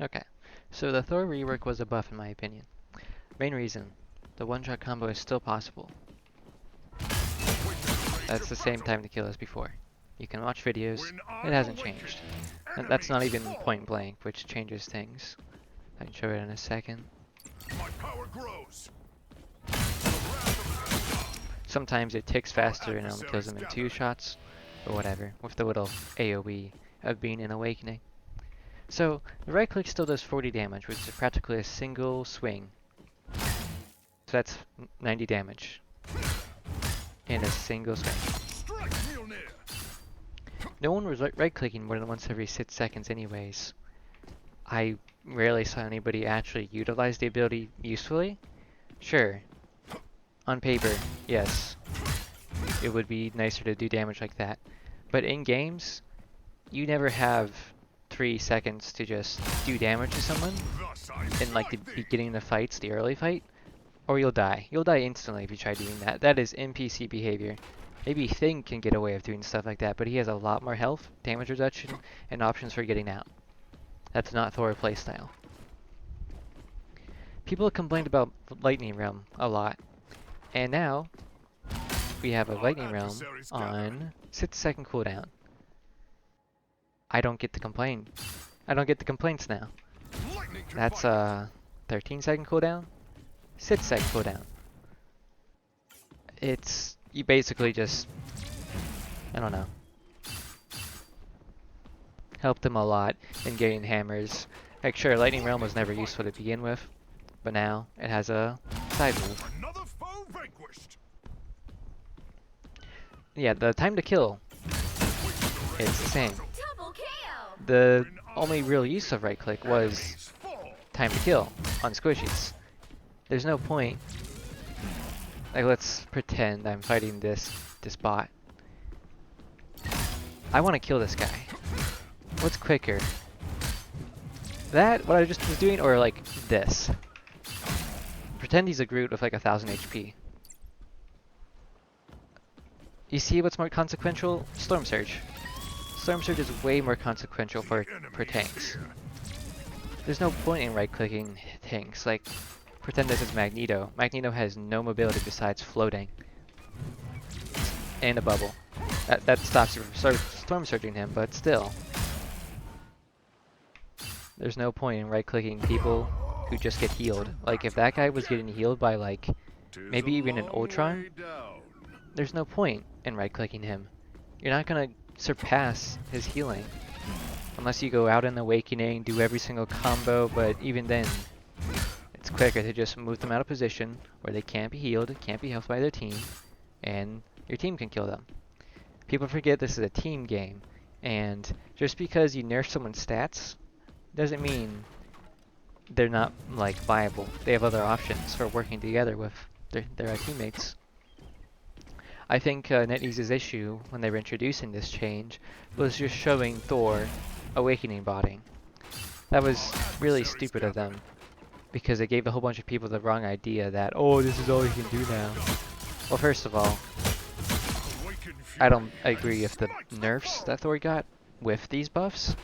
Okay, so the Thor rework was a buff in my opinion. Main reason, the one-shot combo is still possible. That's the same time to kill as before. You can watch videos, it hasn't changed. And that's not even point blank, which changes things. I can show it in a second. Sometimes it ticks faster and only kills them in 2 shots, or whatever, with the little AoE of being an awakening. So, the right click still does 40 damage, which is practically a single swing. So that's 90 damage in a single swing. No one was right clicking more than once every 6 seconds anyways. I rarely saw anybody actually utilize the ability usefully. Sure, on paper, yes, it would be nicer to do damage like that. But in games, you never have 3 seconds to just do damage to someone in like the beginning of the fights, the early fight, or you'll die. You'll die instantly if you try doing that. That is NPC behavior. Maybe Thing can get away with doing stuff like that, but he has a lot more health, damage reduction, and options for getting out. That's not Thor playstyle. People complained about Lightning Realm a lot, and now we have a Lightning Realm on 6-second cooldown. I don't get to complain. I don't get the complaints now. That's a 13-second cooldown, 6-second cooldown. It's, you basically just, I don't know, helped them a lot in getting hammers. Like sure, Lightning Realm was never useful to begin with, but now it has a side move. Yeah, the time to kill, it's the same. The only real use of right click was time to kill on squishies. There's no point. Like let's pretend I'm fighting this bot. I want to kill this guy. What's quicker? That, what I just was doing, or like this? Pretend he's a Groot with like 1000 HP. You see what's more consequential? Storm Surge. Storm Surge is way more consequential for tanks. There's no point in right-clicking tanks. Like, pretend this is Magneto. Magneto has no mobility besides floating. And a bubble. That stops you from storm surging him, but still. There's no point in right-clicking people who just get healed. Like, if that guy was getting healed by, like, maybe even an Ultron, there's no point in right-clicking him. You're not gonna surpass his healing. Unless you go out in Awakening, do every single combo, but even then, it's quicker to just move them out of position where they can't be healed, can't be helped by their team, and your team can kill them. People forget this is a team game, and just because you nerf someone's stats doesn't mean they're not like viable. They have other options for working together with their teammates. I think NetEase's issue when they were introducing this change was just showing Thor Awakening botting. That was really stupid of them because it gave a whole bunch of people the wrong idea that, oh, this is all you can do now. Well, first of all, I don't agree with the nerfs that Thor got with these buffs,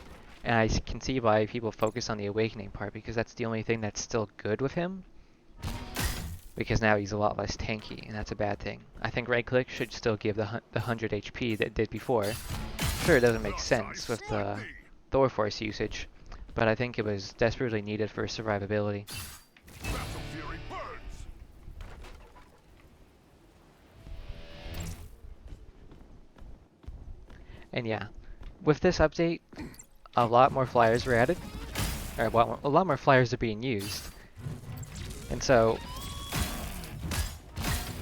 and I can see why people focus on the Awakening part because that's the only thing that's still good with him. Because now he's a lot less tanky, and that's a bad thing. I think right-click should still give the 100 HP that it did before. Sure, it doesn't make sense with the Thor Force usage, but I think it was desperately needed for survivability. And yeah, with this update, a lot more flyers were added, or a lot more flyers are being used. And so,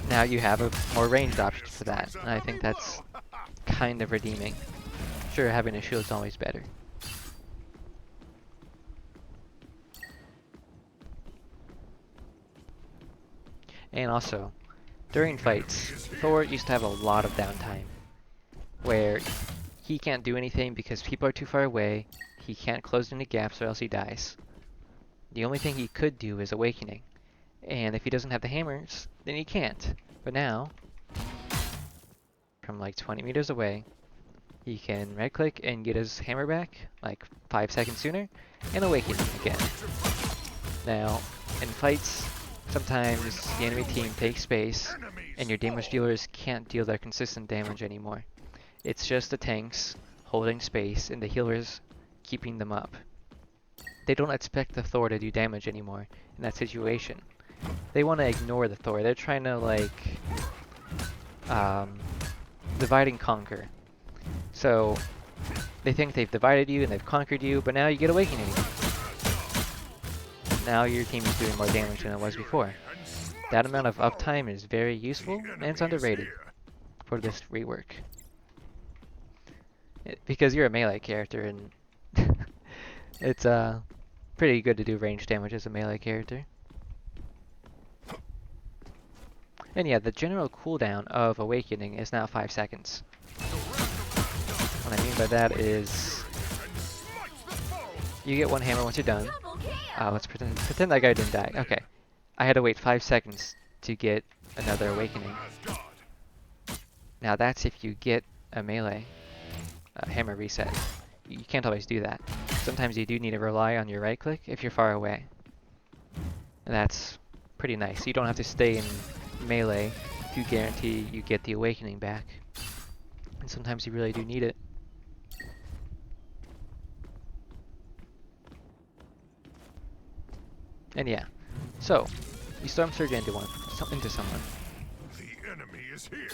now you have a more ranged option for that, and I think that's kind of redeeming. Sure, having a shield is always better. And also, during fights, Thor used to have a lot of downtime, where he can't do anything because people are too far away, he can't close any gaps or else he dies. The only thing he could do is Awakening. And if he doesn't have the hammers, then he can't. But now, from like 20 meters away, he can right click and get his hammer back like 5 seconds sooner and awaken again. Now, in fights, sometimes the enemy team takes space and your damage dealers can't deal their consistent damage anymore. It's just the tanks holding space and the healers keeping them up. They don't expect the Thor to do damage anymore in that situation. They want to ignore the Thor. They're trying to like divide and conquer. So they think they've divided you and they've conquered you, but now you get awakening. Now your team is doing more damage than it was before. That amount of uptime is very useful and it's underrated for this rework. Because you're a melee character and it's pretty good to do range damage as a melee character. And yeah, the general cooldown of awakening is now 5 seconds. What I mean by that is you get one hammer once you're done. Let's pretend that guy didn't die. Okay. I had to wait 5 seconds to get another awakening. Now that's if you get a melee hammer reset. You can't always do that. Sometimes you do need to rely on your right click if you're far away. And that's pretty nice. You don't have to stay in melee to guarantee you get the awakening back. And sometimes you really do need it. And yeah, so you storm surge into someone. The enemy is here.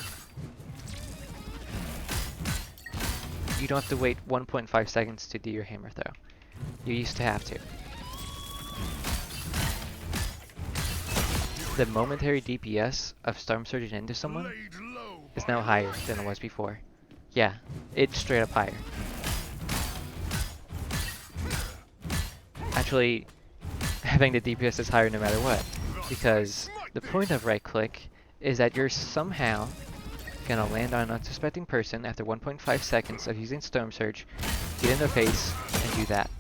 You don't have to wait 1.5 seconds to do your hammer throw. You used to have to. The momentary DPS of storm surging into someone is now higher than it was before. Yeah, it's straight up higher. Actually, having the DPS is higher no matter what, because the point of right click is that you're somehow gonna land on an unsuspecting person after 1.5 seconds of using Storm Surge, get in their face, and do that.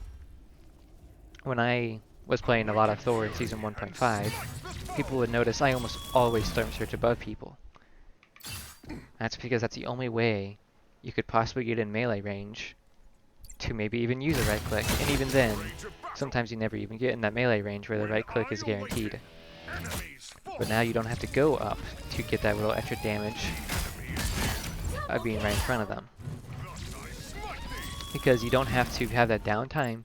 When I was playing a lot of Thor in Season 1.5, people would notice I almost always Storm Surge above people. That's because that's the only way you could possibly get in melee range to maybe even use a right click, and even then, sometimes you never even get in that melee range where the right click is guaranteed. But now you don't have to go up to get that little extra damage of being right in front of them. Because you don't have to have that downtime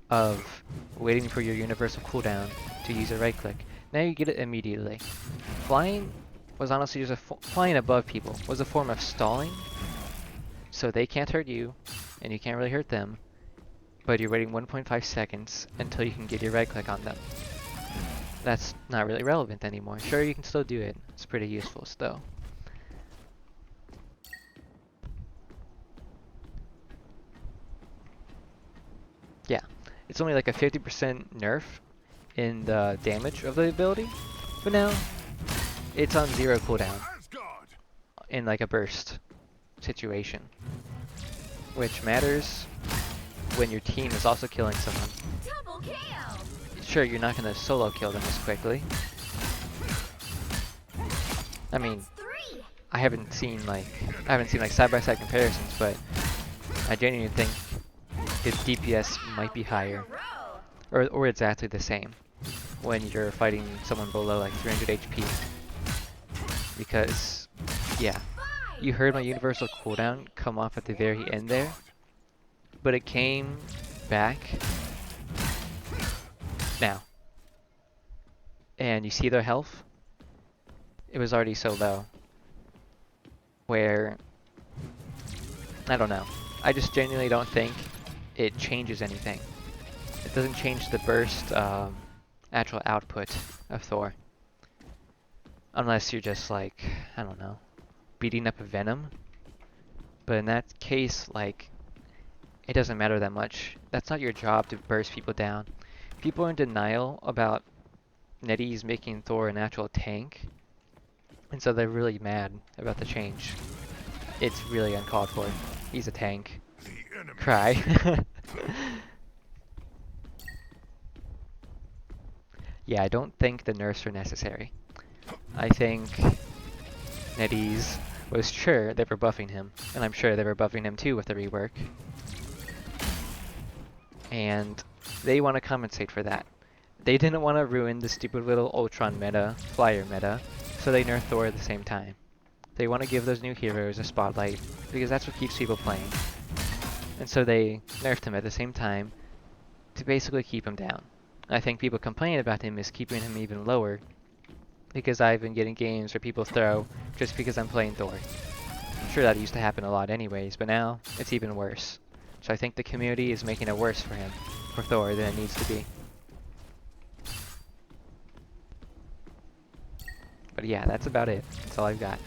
of waiting for your universal cooldown to use a right click. Now you get it immediately. Flying was honestly just flying above people was a form of stalling, so they can't hurt you and you can't really hurt them, but you're waiting 1.5 seconds until you can get your right click on them. That's not really relevant anymore. Sure, you can still do it. It's pretty useful still. Yeah, it's only like a 50% nerf in the damage of the ability, but now it's on 0 cooldown in like a burst situation, which matters when your team is also killing someone. Sure, you're not gonna solo kill them as quickly. I mean, I haven't seen like side-by-side comparisons, but I genuinely think its DPS might be higher, or exactly the same when you're fighting someone below like 300 HP. Because, yeah, you heard my universal cooldown come off at the very end there, but it came back now. And you see their health? It was already so low. Where, I don't know. I just genuinely don't think it changes anything. It doesn't change the burst actual output of Thor. Unless you're just like, I don't know, beating up a Venom. But in that case, like, it doesn't matter that much. That's not your job to burst people down. People are in denial about NetEase making Thor an actual tank, and so they're really mad about the change. It's really uncalled for. He's a tank. Cry. Yeah, I don't think the nerfs are necessary. I think NetEase was sure they were buffing him, and I'm sure they were buffing him too with the rework. And they want to compensate for that. They didn't want to ruin the stupid little Ultron meta, flyer meta, so they nerfed Thor at the same time. They want to give those new heroes a spotlight, because that's what keeps people playing. And so they nerfed him at the same time to basically keep him down. I think people complaining about him is keeping him even lower, because I've been getting games where people throw just because I'm playing Thor. I'm sure that used to happen a lot anyways, but now it's even worse. So I think the community is making it worse for him, for Thor, than it needs to be. But yeah, that's about it. That's all I've got.